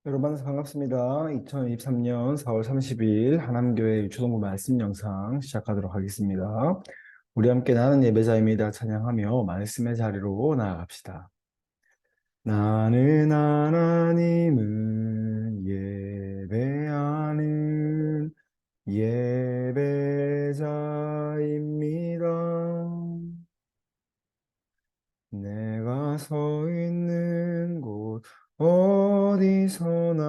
여러분 만나서 반갑습니다. 2023년 4월 30일 하남교회 유초동부 말씀 영상 시작하도록 하겠습니다. 우리 함께 나는 예배자입니다. 찬양하며 말씀의 자리로 나아갑시다. 나는 하나님을 예배하는 예배자입니다. 내가 서 있는 곳 어디서나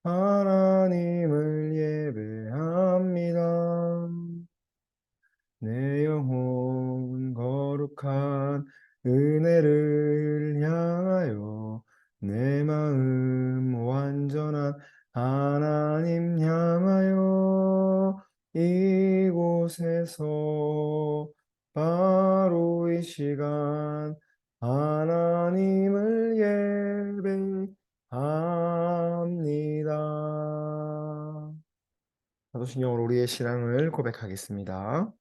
하나님을 예배합니다. 내 영혼 거룩한 은혜를 향하여 내 마음 완전한 하나님 향하여 이곳에서 바로 이 시간 하나님을 예배합니다. 사도신경으로 우리의 신앙을 고백하겠습니다.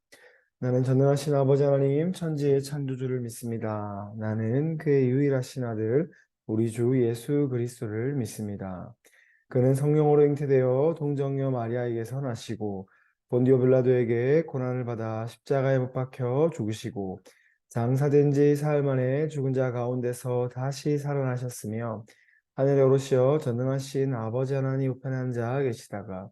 나는 전능하신 아버지 하나님 천지의 창조주를 믿습니다. 나는 그의 유일하신 아들 우리 주 예수 그리스도를 믿습니다. 그는 성령으로 잉태되어 동정녀 마리아에게서 나시고 본디오 빌라도에게 고난을 받아 십자가에 못 박혀 죽으시고 장사된 지 사흘 만에 죽은 자 가운데서 다시 살아나셨으며 하늘에 오르시어 전능하신 아버지 하나님 우편에 앉아 계시다가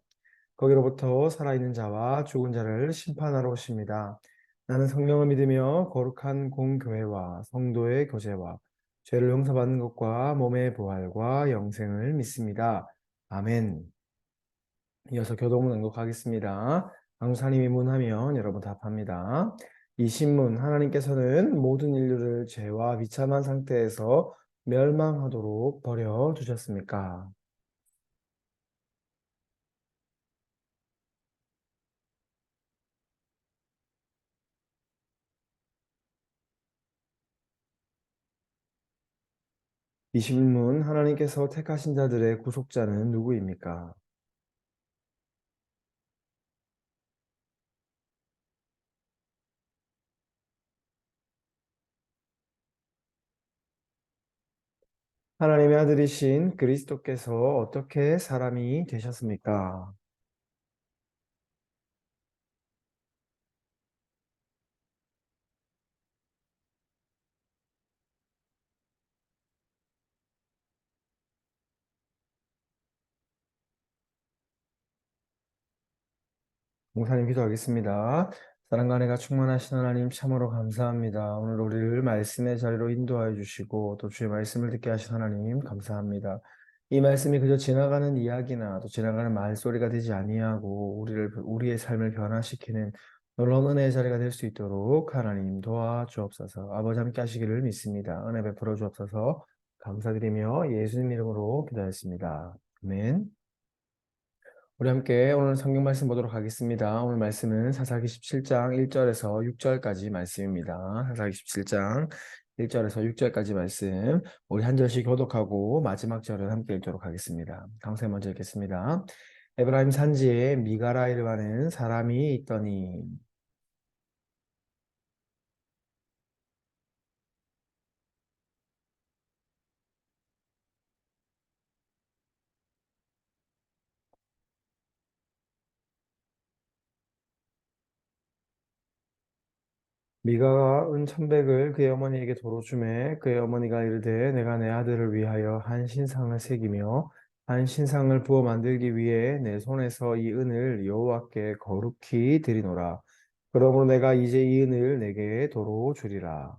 거기로부터 살아있는 자와 죽은 자를 심판하러 오십니다. 나는 성령을 믿으며 거룩한 공교회와 성도의 교제와 죄를 용서받는 것과 몸의 부활과 영생을 믿습니다. 아멘. 이어서 교도문 낭독하겠습니다. 강사님이 문하면 여러분 답합니다. 이 신문, 하나님께서는 모든 인류를 죄와 비참한 상태에서 멸망하도록 버려두셨습니까? 이 질문, 하나님께서 택하신 자들의 구속자는 누구입니까? 하나님의 아들이신 그리스도께서 어떻게 사람이 되셨습니까? 목사님 기도하겠습니다. 사랑과 은혜가 충만하신 하나님 참으로 감사합니다. 오늘 우리를 말씀의 자리로 인도하여 주시고 또 주의 말씀을 듣게 하신 하나님 감사합니다. 이 말씀이 그저 지나가는 이야기나 또 지나가는 말소리가 되지 아니하고 우리의 삶을 변화시키는 놀라운 은혜의 자리가 될 수 있도록 하나님 도와주옵소서. 아버지 함께 하시기를 믿습니다. 은혜 베풀어 주옵소서. 감사드리며 예수님 이름으로 기도했습니다. 아멘. 우리 함께 오늘 성경 말씀 보도록 하겠습니다. 오늘 말씀은 사사기 17장 1절에서 6절까지 말씀입니다. 사사기 17장 1절에서 6절까지 말씀. 우리 한 절씩 교독하고 마지막 절을 함께 읽도록 하겠습니다. 강세 먼저 읽겠습니다. 에브라임 산지에 미가라이를 하는 사람이 있더니 미가가 은 천백을 그의 어머니에게 도로 주매 그의 어머니가 이르되 내가 내 아들을 위하여 한 신상을 새기며 한 신상을 부어 만들기 위해 내 손에서 이 은을 여호와께 거룩히 드리노라. 그러므로 내가 이제 이 은을 내게 도로 주리라.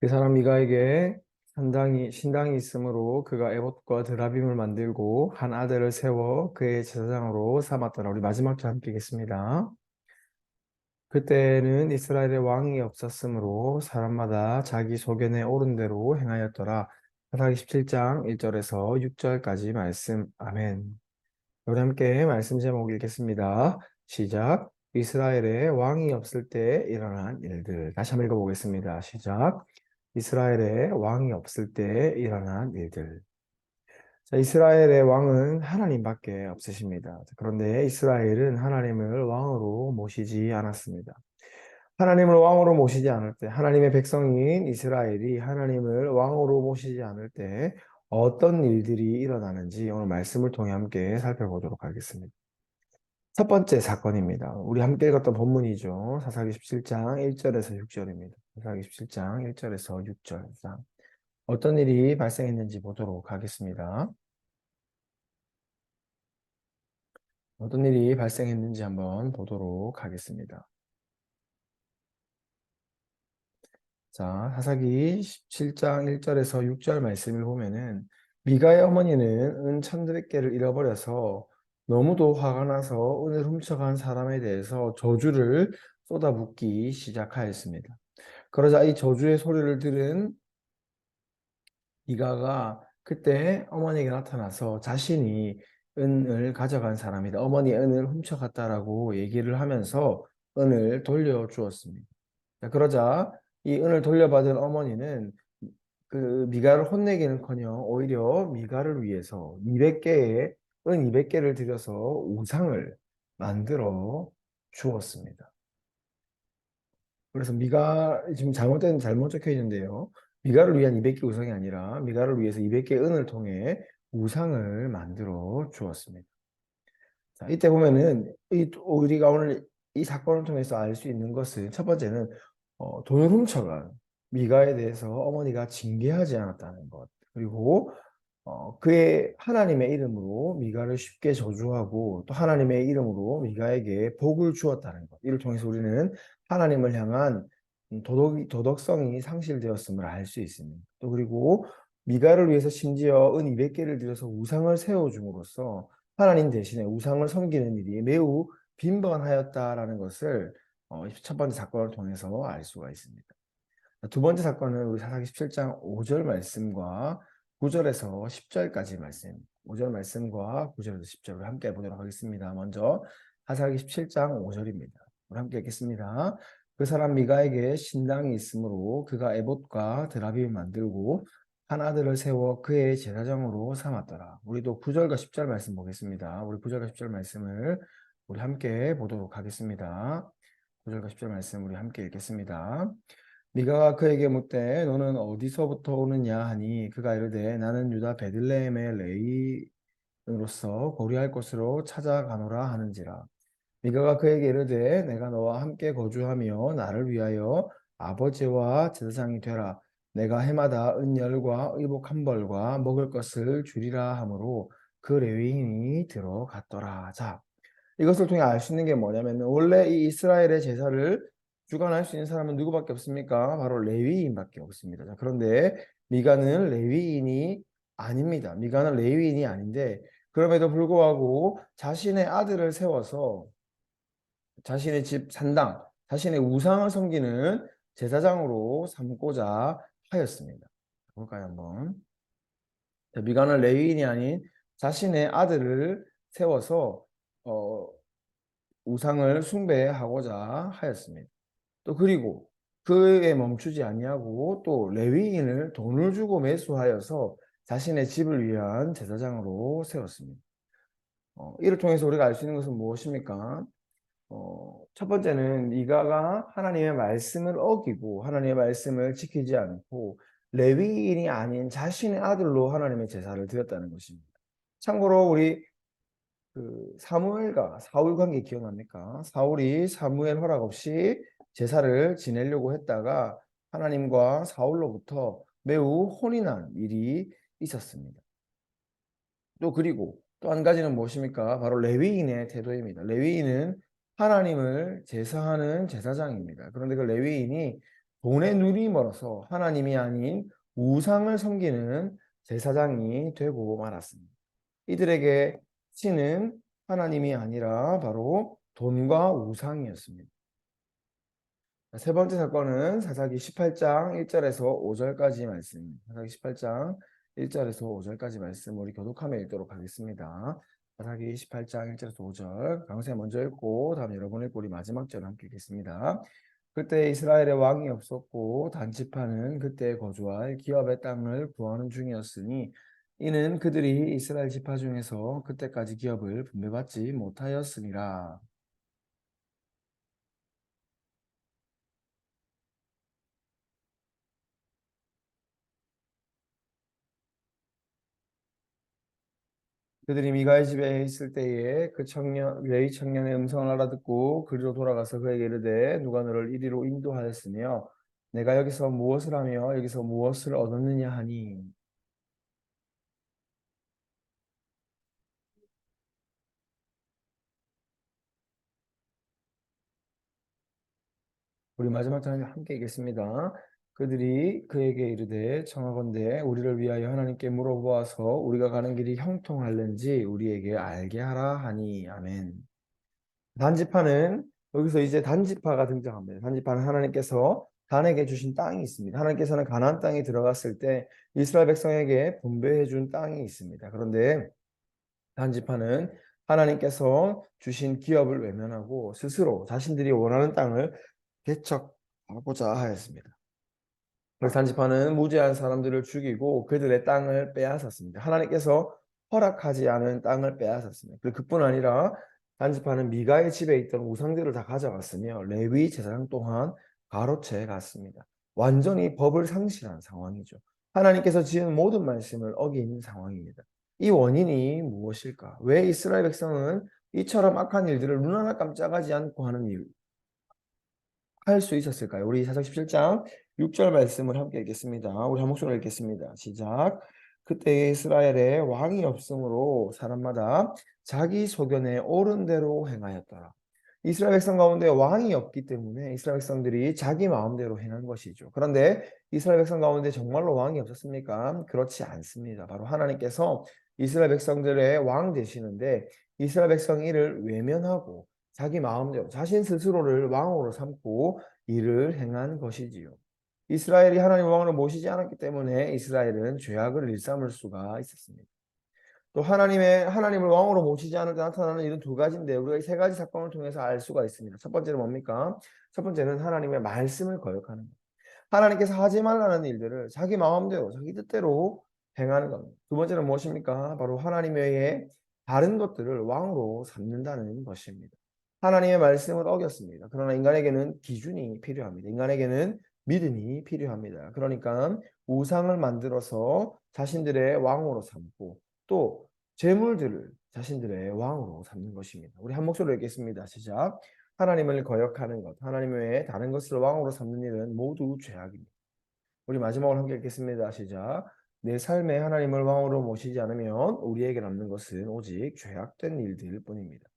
그 사람 미가에게 신당이 있으므로 그가 에봇과 드라빔을 만들고 한 아들을 세워 그의 제사장으로 삼았더라. 우리 마지막 절 함께 읽겠습니다. 그때는 이스라엘의 왕이 없었으므로 사람마다 자기 소견에 옳은 대로 행하였더라. 사사기 17장 1절에서 6절까지 말씀. 아멘. 우리 함께 말씀 제목 읽겠습니다. 시작. 이스라엘의 왕이 없을 때 일어난 일들. 다시 한번 읽어보겠습니다. 시작. 이스라엘의 왕이 없을 때 일어난 일들. 자, 이스라엘의 왕은 하나님밖에 없으십니다. 그런데 이스라엘은 하나님을 왕으로 모시지 않았습니다. 하나님을 왕으로 모시지 않을 때, 하나님의 백성인 이스라엘이 하나님을 왕으로 모시지 않을 때 어떤 일들이 일어나는지 오늘 말씀을 통해 함께 살펴보도록 하겠습니다. 첫 번째 사건입니다. 우리 함께 읽었던 본문이죠. 사사기 17장 1절에서 6절입니다. 사사기 17장 1절에서 6절. 어떤 일이 발생했는지 보도록 하겠습니다. 어떤 일이 발생했는지 한번 보도록 하겠습니다. 자, 사사기 17장 1절에서 6절 말씀을 보면은 미가의 어머니는 은 1,100개를 잃어버려서 너무도 화가 나서 은을 훔쳐간 사람에 대해서 저주를 쏟아붓기 시작하였습니다. 그러자 이 저주의 소리를 들은 미가가 그때 어머니에게 나타나서 자신이 은을 가져간 사람이다. 어머니의 은을 훔쳐갔다라고 얘기를 하면서 은을 돌려주었습니다. 그러자 이 은을 돌려받은 어머니는 그 미가를 혼내기는커녕 오히려 미가를 위해서 200개의 은 200개를 들여서 우상을 만들어 주었습니다. 그래서 미가 지금 잘못 적혀 있는데요. 미가를 위한 200개 우상이 아니라 미가를 위해서 200개 은을 통해 우상을 만들어 주었습니다. 자, 이때 보면은 우리가 오늘 이 사건을 통해서 알 수 있는 것은 첫 번째는 돈을 훔쳐간 미가에 대해서 어머니가 징계하지 않았다는 것. 그리고 그의 하나님의 이름으로 미가를 쉽게 저주하고 또 하나님의 이름으로 미가에게 복을 주었다는 것. 이를 통해서 우리는 하나님을 향한 도덕성이 상실되었음을 알 수 있습니다. 또 그리고 미가를 위해서 심지어 은 200개를 들여서 우상을 세워줌으로써 하나님 대신에 우상을 섬기는 일이 매우 빈번하였다라는 것을 첫 번째 사건을 통해서 알 수가 있습니다. 두 번째 사건은 우리 사사기 17장 5절 말씀과 9절에서 10절까지 말씀, 5절 말씀과 9절에서 10절을 함께 보도록 하겠습니다. 먼저 사사기 17장 5절입니다. 우리 함께 읽겠습니다. 그 사람 미가에게 신당이 있으므로 그가 에봇과 드라빔을 만들고 한 아들을 세워 그의 제사장으로 삼았더라. 우리도 9절과 10절 말씀 보겠습니다. 우리 9절과 10절 말씀을 우리 함께 보도록 하겠습니다. 9절과 10절 말씀 우리 함께 읽겠습니다. 미가가 그에게 묻되 너는 어디서부터 오느냐 하니 그가 이르되 나는 유다 베들레헴의 레위인으로서 고려할 곳으로 찾아가노라 하는지라. 미가가 그에게 이르되 내가 너와 함께 거주하며 나를 위하여 아버지와 제사장이 되라. 내가 해마다 은열과 의복 한 벌과 먹을 것을 주리라 하므로 그 레위인이 들어갔더라. 자, 이것을 통해 알 수 있는 게 뭐냐면 원래 이 이스라엘의 제사를 주관할 수 있는 사람은 누구밖에 없습니까? 바로 레위인밖에 없습니다. 자, 그런데 미가는 레위인이 아닙니다. 미가는 레위인이 아닌데 그럼에도 불구하고 자신의 아들을 세워서 자신의 집 산당, 자신의 우상을 섬기는 제사장으로 삼고자 하였습니다. 볼까요, 한번? 자, 미가는 레위인이 아닌 자신의 아들을 세워서 어, 우상을 숭배하고자 하였습니다. 또 그리고 그에 멈추지 아니하고 또 레위인을 돈을 주고 매수하여서 자신의 집을 위한 제사장으로 세웠습니다. 이를 통해서 우리가 알 수 있는 것은 무엇입니까? 첫 번째는 미가가 하나님의 말씀을 어기고 하나님의 말씀을 지키지 않고 레위인이 아닌 자신의 아들로 하나님의 제사를 드렸다는 것입니다. 참고로 우리 그 사무엘과 사울 관계 기억납니까? 사울이 사무엘 허락 없이 제사를 지내려고 했다가 하나님과 사울로부터 매우 혼인한 일이 있었습니다. 또 그리고 또 한 가지는 무엇입니까? 바로 레위인의 태도입니다. 레위인은 하나님을 제사하는 제사장입니다. 그런데 그 레위인이 돈에 눈이 멀어서 하나님이 아닌 우상을 섬기는 제사장이 되고 말았습니다. 이들에게 신은 하나님이 아니라 바로 돈과 우상이었습니다. 세 번째 사건은 사사기 18장 1절에서 5절까지 말씀. 사사기 18장 1절에서 5절까지 말씀 우리 교독하며 읽도록 하겠습니다. 사사기 18장 1절에서 5절. 강세 먼저 읽고 다음 여러분 읽고 우리 마지막 절 함께 읽겠습니다. 그때 이스라엘의 왕이 없었고 단지파는 그때 거주할 기업의 땅을 구하는 중이었으니 이는 그들이 이스라엘 지파 중에서 그때까지 기업을 분배받지 못하였습니다. 그들이 미가의 집에 있을 때에 그 청년 레위 청년의 음성을 알아듣고 그리로 돌아가서 그에게 이르되 누가 너를 이리로 인도하였으며 내가 여기서 무엇을 하며 여기서 무엇을 얻었느냐 하니. 우리 마지막 장면 함께 읽겠습니다. 그들이 그에게 이르되 청하건대 우리를 위하여 하나님께 물어보아서 우리가 가는 길이 형통할는지 우리에게 알게 하라 하니. 아멘. 단지파는 여기서 이제 단지파가 등장합니다. 단지파는 하나님께서 단에게 주신 땅이 있습니다. 하나님께서는 가나안 땅에 들어갔을 때 이스라엘 백성에게 분배해 준 땅이 있습니다. 그런데 단지파는 하나님께서 주신 기업을 외면하고 스스로 자신들이 원하는 땅을 개척하고자 하였습니다. 그래서 단지파는 무죄한 사람들을 죽이고 그들의 땅을 빼앗았습니다. 하나님께서 허락하지 않은 땅을 빼앗았습니다. 그리고 그뿐 아니라 단지파는 미가의 집에 있던 우상들을 다 가져갔으며 레위 제사장 또한 가로채 갔습니다. 완전히 법을 상실한 상황이죠. 하나님께서 지은 모든 말씀을 어긴 상황입니다. 이 원인이 무엇일까? 왜 이스라엘 백성은 이처럼 악한 일들을 눈 하나 깜짝하지 않고 하는 이유, 할 수 있었을까요? 우리 사사기 17장 6절 말씀을 함께 읽겠습니다. 우리 한 목소리로 읽겠습니다. 시작. 그때 이스라엘에 왕이 없으므로 사람마다 자기 소견에 옳은 대로 행하였더라. 이스라엘 백성 가운데 왕이 없기 때문에 이스라엘 백성들이 자기 마음대로 행한 것이죠. 그런데 이스라엘 백성 가운데 정말로 왕이 없었습니까? 그렇지 않습니다. 바로 하나님께서 이스라엘 백성들의 왕 되시는데 이스라엘 백성이 이를 외면하고 자기 마음대로 자신 스스로를 왕으로 삼고 일을 행한 것이지요. 이스라엘이 하나님 왕으로 모시지 않았기 때문에 이스라엘은 죄악을 일삼을 수가 있었습니다. 또 하나님을 왕으로 모시지 않을 때 나타나는 이런 두 가지인데 우리가 이 세 가지 사건을 통해서 알 수가 있습니다. 첫 번째는 뭡니까? 첫 번째는 하나님의 말씀을 거역하는 것. 하나님께서 하지 말라는 일들을 자기 마음대로 자기 뜻대로 행하는 겁니다. 두 번째는 무엇입니까? 바로 하나님 외에 다른 것들을 왕으로 삼는다는 것입니다. 하나님의 말씀을 어겼습니다. 그러나 인간에게는 기준이 필요합니다. 인간에게는 믿음이 필요합니다. 그러니까 우상을 만들어서 자신들의 왕으로 삼고 또 재물들을 자신들의 왕으로 삼는 것입니다. 우리 한 목소리로 읽겠습니다. 시작. 하나님을 거역하는 것, 하나님 외에 다른 것을 왕으로 삼는 일은 모두 죄악입니다. 우리 마지막으로 함께 읽겠습니다. 시작. 내 삶에 하나님을 왕으로 모시지 않으면 우리에게 남는 것은 오직 죄악된 일들 뿐입니다.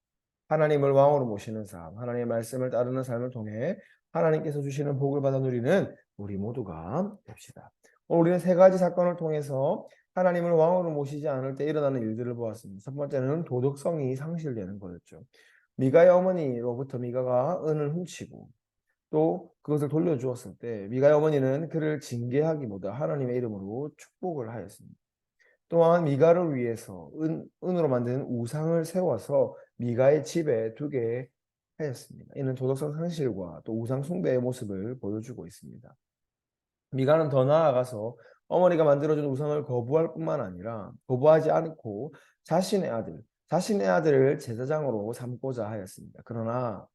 하나님을 왕으로 모시는 삶, 하나님의 말씀을 따르는 삶을 통해 하나님께서 주시는 복을 받아 누리는 우리 모두가 됩시다. 오늘 우리는 세 가지 사건을 통해서 하나님을 왕으로 모시지 않을 때 일어나는 일들을 보았습니다. 첫 번째는 도덕성이 상실되는 거였죠. 미가의 어머니로부터 미가가 은을 훔치고 또 그것을 돌려주었을 때 미가의 어머니는 그를 징계하기보다 하나님의 이름으로 축복을 하였습니다. 또한 미가를 위해서 은으로 만든 우상을 세워서 미가의 집에 두게 하였습니다. 이는 도덕성 상실과 또 우상 숭배의 모습을 보여주고 있습니다. 미가는 더 나아가서 어머니가 만들어준 우상을 거부할 뿐만 아니라 거부하지 않고 자신의 아들을 제사장으로 삼고자 하였습니다. 그러나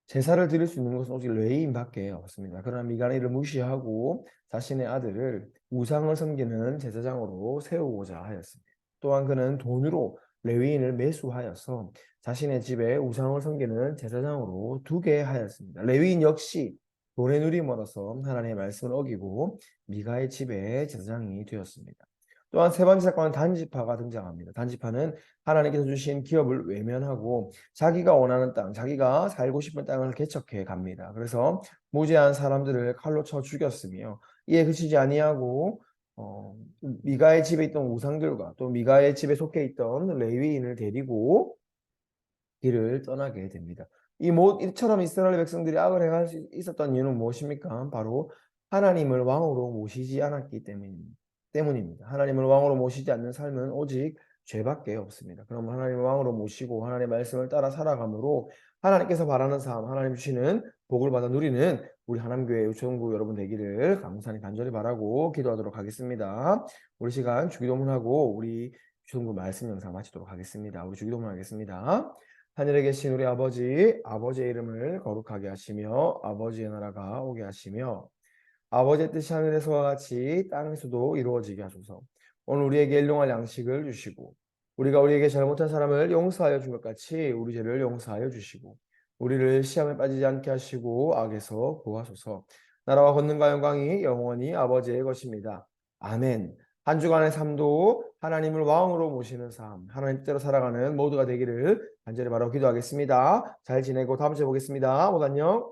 제사를 드릴 수 있는 것은 오직 레위인밖에 없습니다. 그러나 미가는 이를 무시하고 자신의 아들을 우상을 섬기는 제사장으로 세우고자 하였습니다. 또한 그는 돈으로 레위인을 매수하여서 자신의 집에 우상을 섬기는 제사장으로 두게 하였습니다. 레위인 역시 돈의 누리머러서 하나님의 말씀을 어기고 미가의 집에 제사장이 되었습니다. 또한 세 번째 사건은 단지파가 등장합니다. 단지파는 하나님께서 주신 기업을 외면하고 자기가 원하는 땅, 자기가 살고 싶은 땅을 개척해 갑니다. 그래서 무죄한 사람들을 칼로 쳐 죽였으며 이에 그치지 아니하고 미가의 집에 있던 우상들과 또 미가의 집에 속해 있던 레위인을 데리고 길을 떠나게 됩니다. 이처럼 이스라엘 백성들이 악을 행할 수 있었던 이유는 무엇입니까? 바로 하나님을 왕으로 모시지 않았기 때문입니다. 하나님을 왕으로 모시지 않는 삶은 오직 죄밖에 없습니다. 그럼 하나님을 왕으로 모시고 하나님의 말씀을 따라 살아감으로 하나님께서 바라는 삶, 하나님 주시는 복을 받아 누리는 우리 하남교회 유치원부 여러분 되기를 감사히 간절히 바라고 기도하도록 하겠습니다. 우리 시간 주기도문하고 우리 유치원부 말씀 영상 마치도록 하겠습니다. 우리 주기도문 하겠습니다. 하늘에 계신 우리 아버지, 아버지의 이름을 거룩하게 하시며 아버지의 나라가 오게 하시며 아버지의 뜻이 하늘에서와 같이 땅에서도 이루어지게 하소서. 오늘 우리에게 일용할 양식을 주시고 우리가 우리에게 잘못한 사람을 용서하여 준 것 같이 우리 죄를 용서하여 주시고 우리를 시험에 빠지지 않게 하시고 악에서 구하소서. 나라와 권능과 영광이 영원히 아버지의 것입니다. 아멘. 한 주간의 삶도 하나님을 왕으로 모시는 삶, 하나님 뜻대로 살아가는 모두가 되기를 간절히 바라고 기도하겠습니다. 잘 지내고 다음 주에 보겠습니다. 모두 안녕.